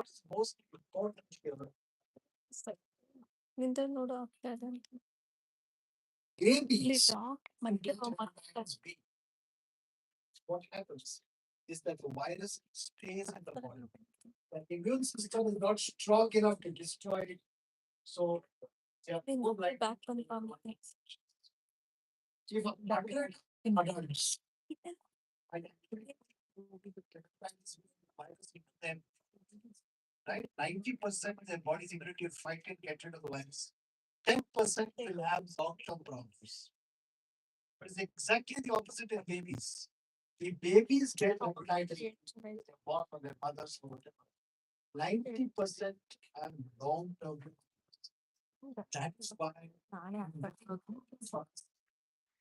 what is most important here? Winter no doctor. Babies. Talk. Hepatitis B. What happens is that the virus stays in the body. The immune system is not strong enough to destroy it. So they are more likely Back from the farm. to migrate in adults. And actually, hepatitis B virus into them, right? 90% of their body's immunity to fight and get rid of the virus. 10% will have long-term problems. But it's exactly the opposite in babies. The babies get hepatitis B, they born from their mothers or whatever. 90% have long-term. That's why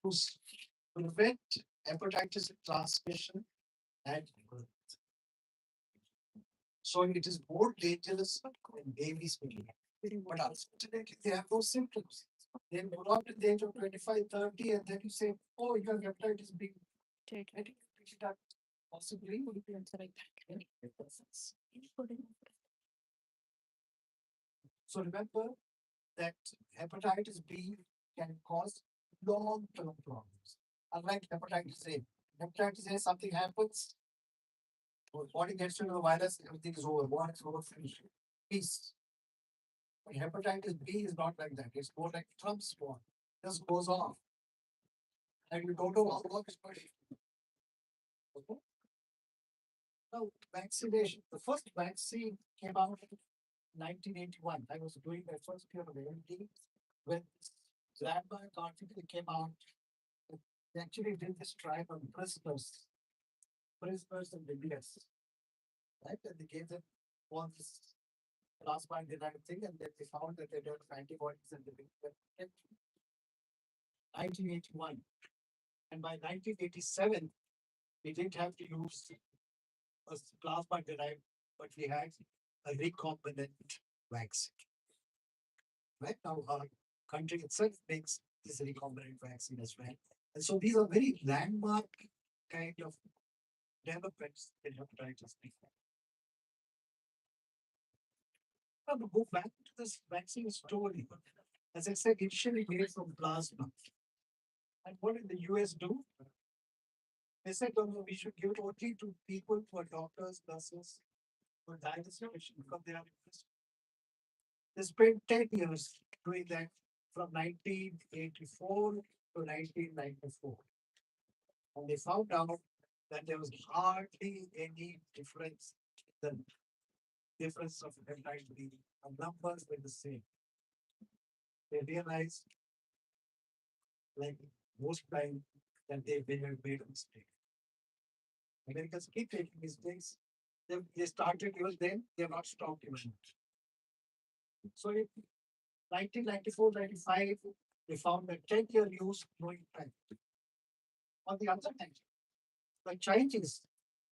to prevent hepatitis transmission at birth. So it is more dangerous in babies. But unfortunately, they have no symptoms. They grow up to the age of 25, 30, and then you say, oh, you have hepatitis B. I think we should have possibly would be answer like that. So remember that hepatitis B can cause long-term problems. Unlike hepatitis A. Hepatitis A, something happens, your body gets rid of the virus, everything is over. Once over, finished. Peace. But hepatitis B is not like that. It's more like Trump's one. Just goes off. And you don't know how long it's going to. Okay? Now, vaccination. The first vaccine came out in 1981. I was doing my first year of AMD when this landmark article came out. They actually did this trial on prisoners in the US. Right? And they gave them all this plasma derived thing, and then they found that they developed antibodies and they in 1981. And by 1987, we didn't have to use a plasma derived, but we had a recombinant vaccine. Right now, our country itself makes this recombinant vaccine as well. And so these are very landmark kind of developments in hepatitis B. Now, to go back to this vaccine story, as I said, initially made from plasma. And what did the US do? They said, oh, no, we should give it only to people who are doctors, nurses, or diagnosticians because they are interested. They spent 10 years doing that from 1984 to 1994. And they found out that there was hardly any difference. The difference of hepatitis B, the numbers were the same. They realized, like most time, that they had made a mistake. Americans keep taking mistakes. They started even then, they have not stopped even. So in 1994, 95, they found that 10-year use no impact. On the other hand, the Chinese,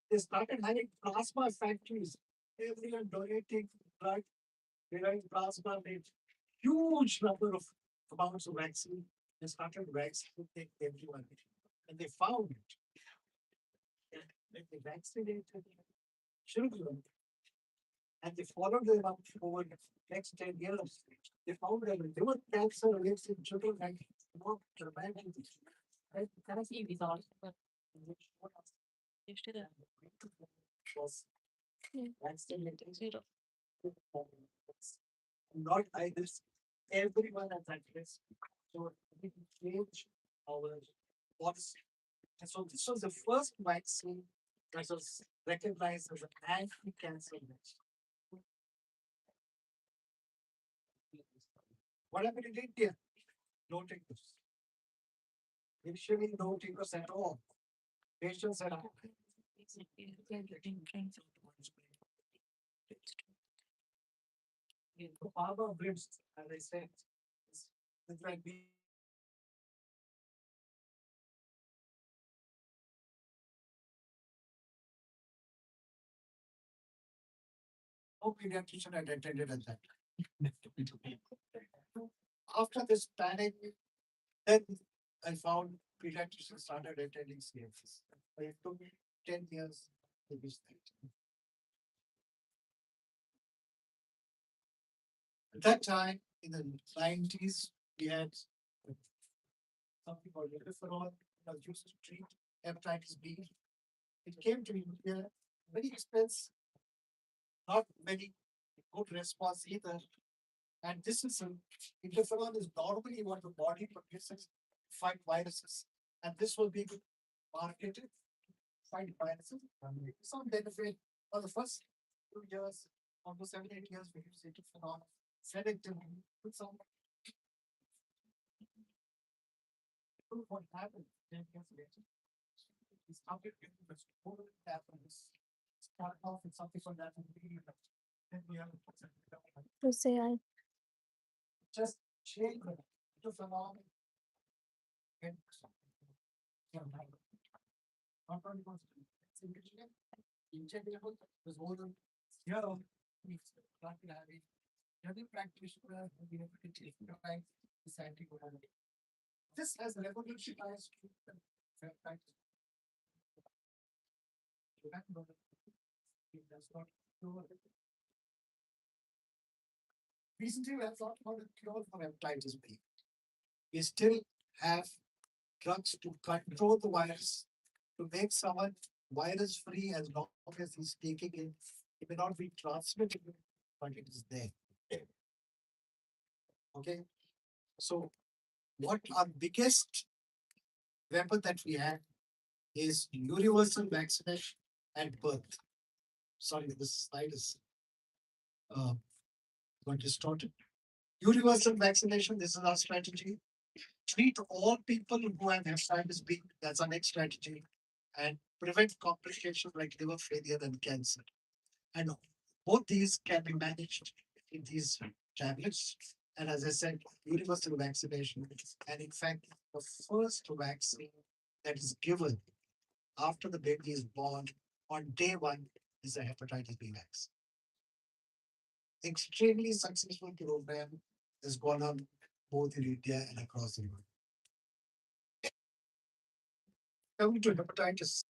they started having plasma factories. Everyone donating blood, deriving plasma, made huge number of amounts of vaccine. They started vaccinating everyone. And they found that when they vaccinated children and they followed them up over the next 10 years, they found that liver cancer rates in children had more dramatically. Right? Can I see results? Was vaccinated. Not I risk. Everyone at that risk. So we change our policy. And so this was the first vaccine that was recognized as an anti-cancer vaccine. What happened in India? No takers. Initially, no takers at all. Patients had the power grids, as I said, it's like we no pediatrician had attended at that time. After this panic, then I found pediatricians started attending CFS. It took me 10 years to reach that. At that time, in the 90s, we had something called interferon that was used to treat hepatitis B. It came to India, very expensive, not very good response either. And this is interferon is normally what the body produces to fight viruses, and this will be marketed to fight viruses. Some benefit for the first 2 years, almost 7, 8 years, we use interferon selectively with some what happened 10 years later. We started getting this whole happens. Start off with something for that and then we have To say I just change the interferon and not only was it's injectable, there's more than here we started having every practitioner will be able to take the time this antibiotic. This has revolutionized treatment. It does not cure. Recently, we have talked about a cure for hepatitis B. We still have drugs to control the virus, to make someone virus free as long as he's taking it. It may not be transmitted, but it is there. Okay. So, what our biggest weapon that we have is universal vaccination at birth. Sorry, this slide is uh, got distorted. Universal vaccination, this is our strategy. Treat all people who have hepatitis B, that's our next strategy, and prevent complications like liver failure and cancer. And both these can be managed in these tablets. And as I said, universal vaccination. And in fact, the first vaccine that is given after the baby is born on day one is a hepatitis B vaccine. Extremely successful program has gone on both in India and across the world. Coming to hepatitis